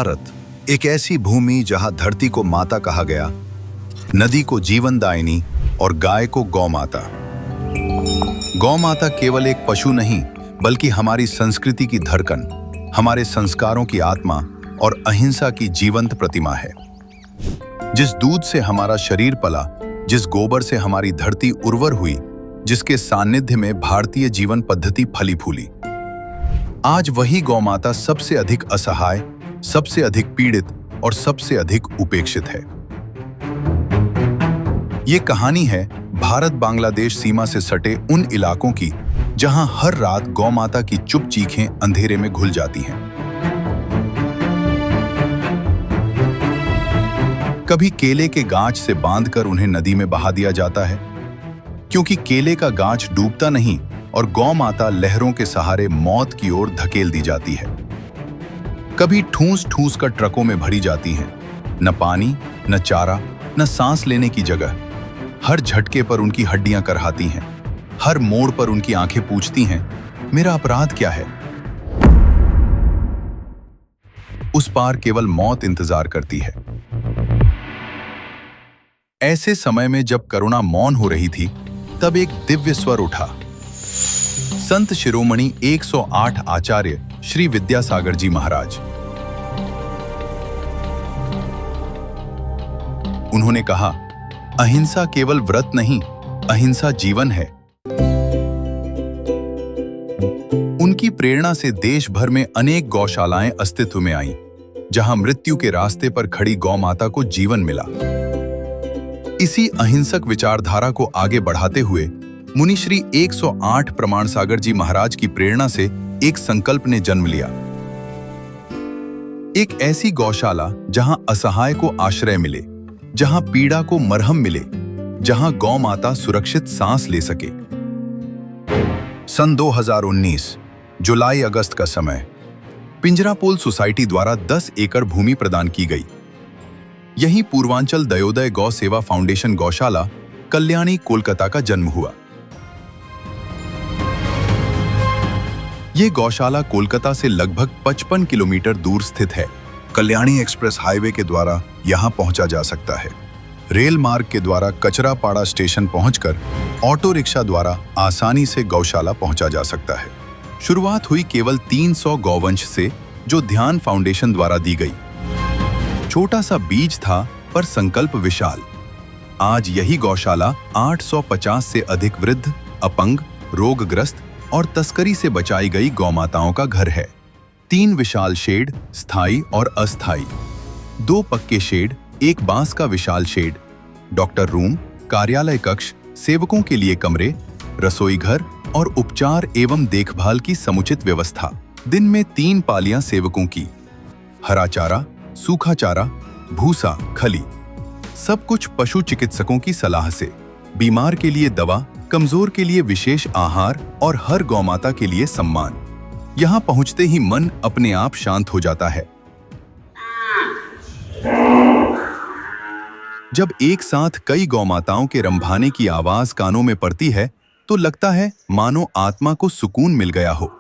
भारत एक ऐसी भूमि जहां धरती को माता कहा गया, नदी को जीवनदायिनी और गाय को गौ माता। गौ माता केवल एक पशु नहीं बल्कि हमारी संस्कृति की धड़कन, हमारे संस्कारों की आत्मा और अहिंसा की जीवंत प्रतिमा है। जिस दूध से हमारा शरीर पला, जिस गोबर से हमारी धरती उर्वर हुई, जिसके सानिध्य में भारतीय जीवन पद्धति फली फूली, आज वही गौ माता सबसे अधिक असहाय, सबसे अधिक पीड़ित और सबसे अधिक उपेक्षित है। ये कहानी है भारत बांग्लादेश सीमा से सटे उन इलाकों की जहां हर रात गौ माता की चुप चीखें अंधेरे में घुल जाती हैं। कभी केले के गांच से बांधकर उन्हें नदी में बहा दिया जाता है, क्योंकि केले का गांच डूबता नहीं और गौ माता लहरों के सहारे मौत की ओर धकेल दी जाती है। कभी ठूस ठूस कर ट्रकों में भरी जाती हैं, न पानी, न चारा, न सांस लेने की जगह। हर झटके पर उनकी हड्डियां करहाती हैं, हर मोड़ पर उनकी आंखें पूछती हैं, मेरा अपराध क्या है? उस पार केवल मौत इंतजार करती है। ऐसे समय में जब करुणा मौन हो रही थी, तब एक दिव्य स्वर उठा। संत शिरोमणि 108 आचार्य श्री विद्यासागर जी महाराज। उन्होंने कहा, अहिंसा केवल व्रत नहीं, अहिंसा जीवन है। उनकी प्रेरणा से देश भर में अनेक गौशालाएं अस्तित्व में आईं, जहां मृत्यु के रास्ते पर खड़ी गौ माता को जीवन मिला। इसी अहिंसक विचारधारा को आगे बढ़ाते हुए मुनि श्री 108 प्रमाण सागर जी महाराज की प्रेरणा से एक संकल्प ने जन्म लिया। एक ऐसी गौशाला जहां असहाय को आश्रय मिले, जहां पीड़ा को मरहम मिले, जहां गौ माता सुरक्षित सांस ले सके। सन 2019 जुलाई अगस्त का समय, पिंजरापोल सोसाइटी द्वारा 10 एकड़ भूमि प्रदान की गई। यहीं पूर्वांचल दयोदय गौ सेवा फाउंडेशन गौशाला कल्याणी कोलकाता का जन्म हुआ। यह गौशाला कोलकाता से लगभग 55 किलोमीटर दूर स्थित है। कल्याणी एक्सप्रेस हाईवे के द्वारा यहां पहुंचा जा सकता है। रेल मार्ग के द्वारा कचरापाड़ा स्टेशन पहुंचकर ऑटो रिक्शा द्वारा आसानी से गौशाला पहुंचा जा सकता है। शुरुआत हुई केवल 300 गौवंश से, जो ध्यान फाउंडेशन द्वारा दी गई। छोटा सा बीज था पर संकल्प विशाल। आज यही गौशाला 850 से अधिक वृद्ध, अपंग, रोगग्रस्त और तस्करी से बचाई गई गौमाताओं का घर है। 3 विशाल शेड, स्थायी और अस्थायी, 2 पक्के शेड, 1 बांस का विशाल शेड, डॉक्टर रूम, कार्यालय कक्ष, सेवकों के लिए कमरे, रसोई घर और उपचार एवं देखभाल की समुचित व्यवस्था। दिन में 3 पालियां सेवकों की, हरा चारा, सूखा चारा, भूसा, खली, सब कुछ पशु चिकित्सकों की सलाह से। बीमार के लिए दवा, कमजोर के लिए विशेष आहार और हर गौमाता के लिए सम्मान। यहां पहुंचते ही मन अपने आप शांत हो जाता है। जब एक साथ कई गौमाताओं के रंभाने की आवाज कानों में पड़ती है, तो लगता है मानो आत्मा को सुकून मिल गया हो।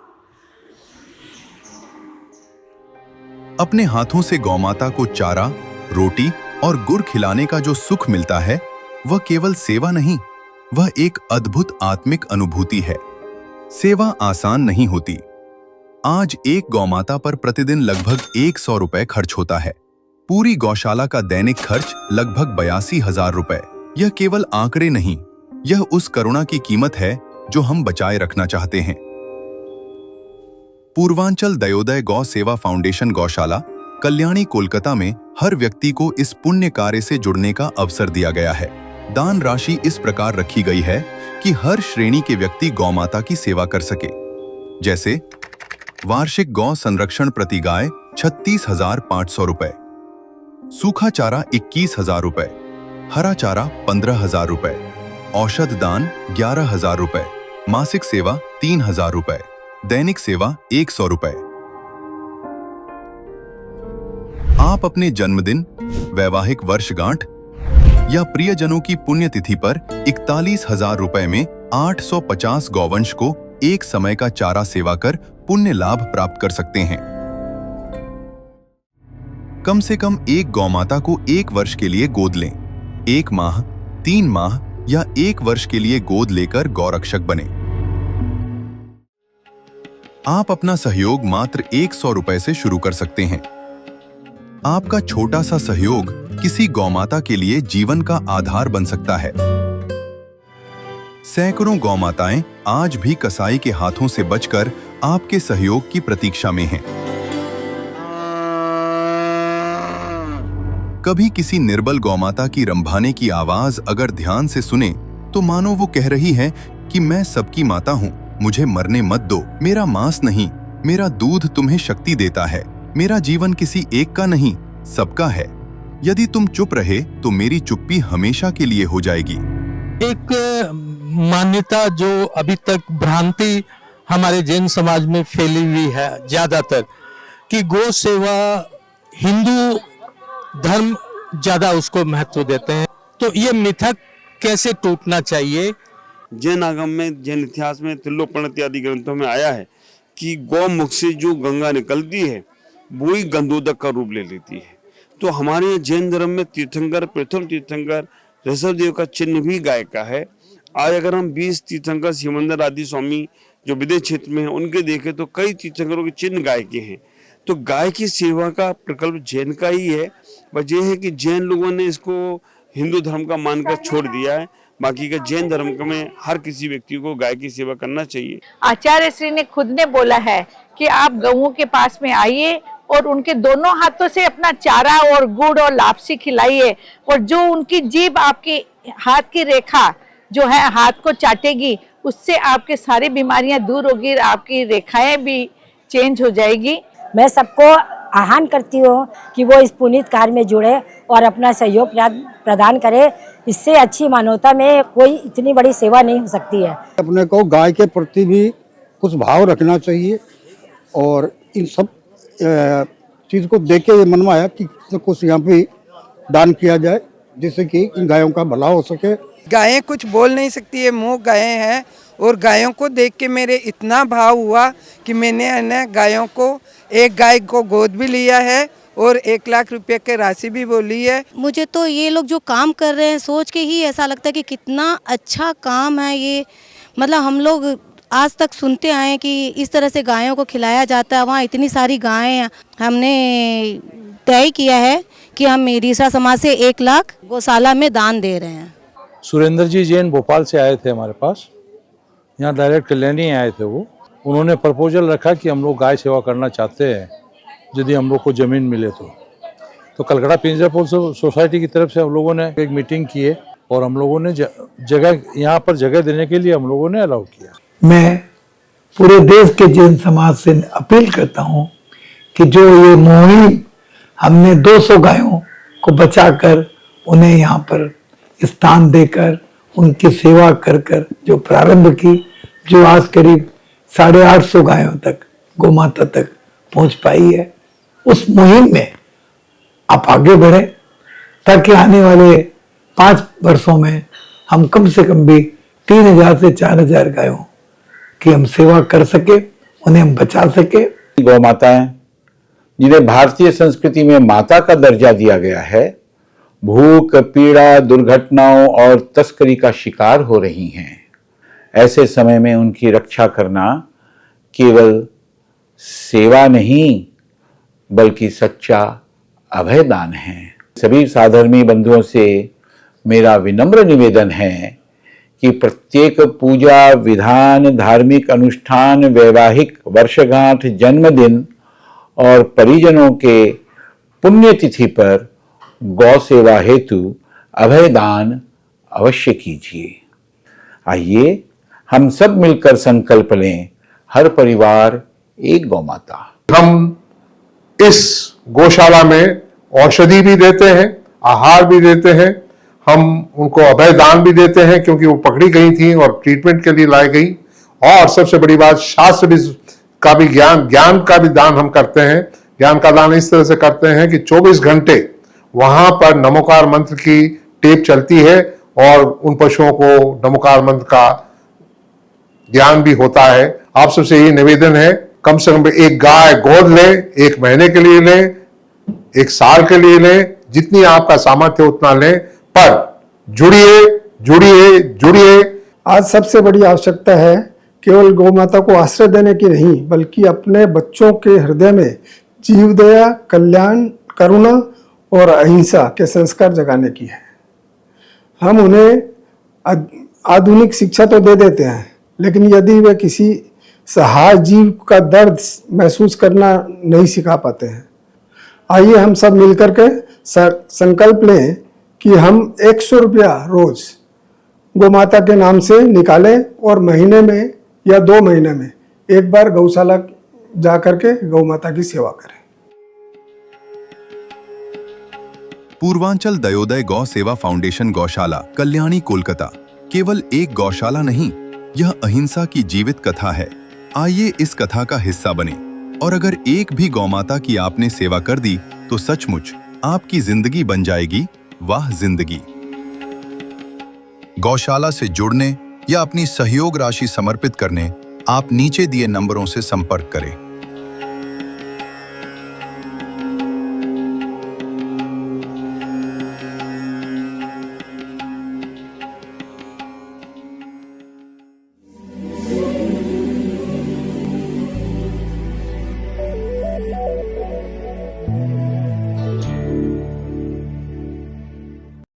अपने हाथों से गौमाता को चारा, रोटी और गुड़ खिलाने का जो सुख मिलता है, वह केवल सेवा नहीं, वह एक अद्भुत आत्मिक अनुभूति है। सेवा आसान नहीं होती। आज एक गौमाता पर प्रतिदिन लगभग 100 रुपए खर्च होता है। पूरी गौशाला का दैनिक खर्च लगभग 82,000 रुपए। यह केवल आंकड़े नहीं, यह उस करुणा की कीमत है जो हम बचाए रखना चाहते हैं। पूर्वांचल दयोदय गौ सेवा फाउंडेशन गौशाला कल्याणी कोलकाता में हर व्यक्ति को इस पुण्य कार्य से जुड़ने का अवसर दिया गया है। दान राशि इस प्रकार रखी गई है कि हर श्रेणी के व्यक्ति गौ माता की सेवा कर सके। जैसे वार्षिक गौ संरक्षण प्रति गाय 36,500 रुपए, सूखा चारा 21,000 रुपए, हरा चारा 15,000 रुपए, औषध दान 11,000 रुपए, मासिक सेवा 3,000 रुपए, दैनिक सेवा 100 रुपए। आप अपने जन्मदिन, वैवाहिक वर्षगांठ या प्रियजनों की पुण्यतिथि पर 41,000 रुपए में 850 गौवंश को एक समय का चारा सेवा कर पुण्य लाभ प्राप्त कर सकते हैं। कम से कम एक गौमाता को 1 वर्ष के लिए गोद लें। 1 माह, 3 माह या 1 वर्ष के लिए गोद लेकर गौरक्षक बने। आप अपना सहयोग मात्र 100 रुपए से शुरू कर सकते हैं। आपका छोटा सा सहयोग किसी गौमाता के लिए जीवन का आधार बन सकता है। सैकड़ों गौमाताएं आज भी कसाई के हाथों से बचकर आपके सहयोग की प्रतीक्षा में हैं। कभी किसी निर्बल गौमाता की रंभाने की आवाज अगर ध्यान से सुने तो मानो वो कह रही है कि मैं सबकी माता हूँ, मुझे मरने मत दो, मेरा मांस नहीं, मेरा दूध तुम्हें शक्ति देता है, मेरा जीवन किसी एक का नहीं, सबका है। यदि तुम चुप रहे तो मेरी चुप्पी हमेशा के लिए हो जाएगी। एक मान्यता जो अभी तक भ्रांति हमारे जैन समाज में फैली हुई है ज्यादातर, कि गौ सेवा हिंदू धर्म ज्यादा उसको महत्व देते हैं, तो ये मिथक कैसे टूटना चाहिए? जैन आगम में, जैन इतिहास में, त्रिलोकपण इत्यादि ग्रंथों में आया है कि गौमुख से जो गंगा निकलती है वो ही गंधोदक का रूप ले लेती है। तो हमारे यहाँ जैन धर्म में तीर्थंकर, प्रथम तीर्थंकर ऋषभदेव का चिन्ह भी गाय का है। आज अगर हम 20 तीर्थंकर सिमंदर आदि स्वामी जो विदेश क्षेत्र में हैं उनके देखें तो कई तीर्थंकरों के चिन्ह गाय के हैं। तो गाय की सेवा का प्रकल्प जैन का ही है। वजह है कि जैन लोगों ने इसको हिंदू धर्म का मानकर छोड़ दिया है। बाकी का जैन धर्म में हर किसी व्यक्ति को गाय की सेवा करना चाहिए। आचार्य श्री ने खुद ने बोला है कि आप गऊओं के पास में आइए और उनके दोनों हाथों से अपना चारा और गुड़ और लापसी खिलाइए, और जो उनकी जीभ आपके हाथ की रेखा जो है हाथ को चाटेगी, उससे आपके सारी बीमारियां दूर होगी, आपकी रेखाएं भी चेंज हो जाएगी। मैं सबको आह्वान करती हूँ कि वो इस पुनीत कार्य में जुड़े और अपना सहयोग प्रदान करे। इससे अच्छी मानवता में कोई इतनी बड़ी सेवा नहीं हो सकती है। अपने को गाय के प्रति भी कुछ भाव रखना चाहिए और इन सब चीज़ को देख के ये मन में आया कि कुछ यहाँ पे दान किया जाए जिससे कि इन गायों का भला हो सके। गायें कुछ बोल नहीं सकती है, मुँह गायें हैं, और गायों को देख के मेरे इतना भाव हुआ कि मैंने गायों को, एक गाय को गोद भी लिया है और 1 लाख रुपए की राशि भी बोली है। मुझे तो ये लोग जो काम कर रहे हैं सोच के ही ऐसा लगता है कि कितना अच्छा काम है ये। मतलब हम लोग आज तक सुनते आए हैं कि इस तरह से गायों को खिलाया जाता है, वहाँ इतनी सारी गायें हैं। हमने तय किया है कि हम ईसा समाज से 1 लाख गौशाला में दान दे रहे हैं। सुरेंद्र जी जैन भोपाल से आए थे हमारे पास, यहाँ डायरेक्ट कल्याणी आए थे वो। उन्होंने प्रपोजल रखा कि हम लोग गाय सेवा करना चाहते हैं यदि हम लोग को ज़मीन मिले तो कलकत्ता पिंजरापुर सोसाइटी की तरफ से हम लोगों ने एक मीटिंग की है और हम लोगों ने जगह यहाँ पर जगह देने के लिए हम लोगों ने अलाउ किया। मैं पूरे देश के जैन समाज से अपील करता हूँ कि जो ये मुहिम हमने 200 गायों को बचाकर उन्हें यहाँ पर स्थान देकर उनकी सेवा कर कर जो प्रारंभ की, जो आज करीब 850 गायों तक, गोमाता तक पहुंच पाई है, उस मुहिम में आप आगे बढ़े ताकि आने वाले 5 वर्षों में हम कम से कम भी 3000 से 4000 गायों की हम सेवा कर सके, उन्हें हम बचा सके। गौ माताएं जिन्हें भारतीय संस्कृति में माता का दर्जा दिया गया है, भूख, पीड़ा, दुर्घटनाओं और तस्करी का शिकार हो रही हैं। ऐसे समय में उनकी रक्षा करना केवल सेवा नहीं बल्कि सच्चा अभयदान है। सभी साधर्मी बंधुओं से मेरा विनम्र निवेदन है कि प्रत्येक पूजा विधान, धार्मिक अनुष्ठान, वैवाहिक वर्षगांठ, जन्मदिन और परिजनों के पुण्यतिथि पर गौ सेवा हेतु अभयदान अवश्य कीजिए। आइए हम सब मिलकर संकल्प लें, हर परिवार एक गौ माता। हम इस गौशाला में औषधि भी देते हैं, आहार भी देते हैं, हम उनको अभयदान भी देते हैं क्योंकि वो पकड़ी गई थी और ट्रीटमेंट के लिए लाई गई। और सबसे बड़ी बात, शास्त्र भी का भी ज्ञान का भी दान हम करते हैं। ज्ञान का दान इस तरह से करते हैं कि 24 घंटे वहां पर नमोकार मंत्र की टेप चलती है और उन पशुओं को नमोकार मंत्र का ज्ञान भी होता है। आप सबसे ये निवेदन है, कम से कम एक गाय गोद लें, 1 महीने के लिए लें, एक साल के लिए लें, जितनी आपका सामर्थ्य उतना लें, पर जुड़िए जुड़िए जुड़िए। आज सबसे बड़ी आवश्यकता है केवल गौ माता को आश्रय देने की नहीं, बल्कि अपने बच्चों के हृदय में जीव दया, कल्याण, करुणा और अहिंसा के संस्कार जगाने की है। हम उन्हें आधुनिक शिक्षा तो दे देते हैं, लेकिन यदि वे किसी सहाय जीव का दर्द महसूस करना नहीं सिखा पाते हैं। आइए हम सब मिलकर के संकल्प लें कि हम 100 रुपया रोज गौ माता के नाम से निकालें और महीने में या 2 महीने में एक बार गौशाला जा करके गौ माता की सेवा करें। पूर्वांचल दयोदय गौ सेवा फाउंडेशन गौशाला कल्याणी कोलकाता केवल एक गौशाला नहीं, यह अहिंसा की जीवित कथा है। आइए इस कथा का हिस्सा बने और अगर एक भी गौमाता की आपने सेवा कर दी तो सचमुच आपकी जिंदगी बन जाएगी वाह जिंदगी। गौशाला से जुड़ने या अपनी सहयोग राशि समर्पित करने आप नीचे दिए नंबरों से संपर्क करें।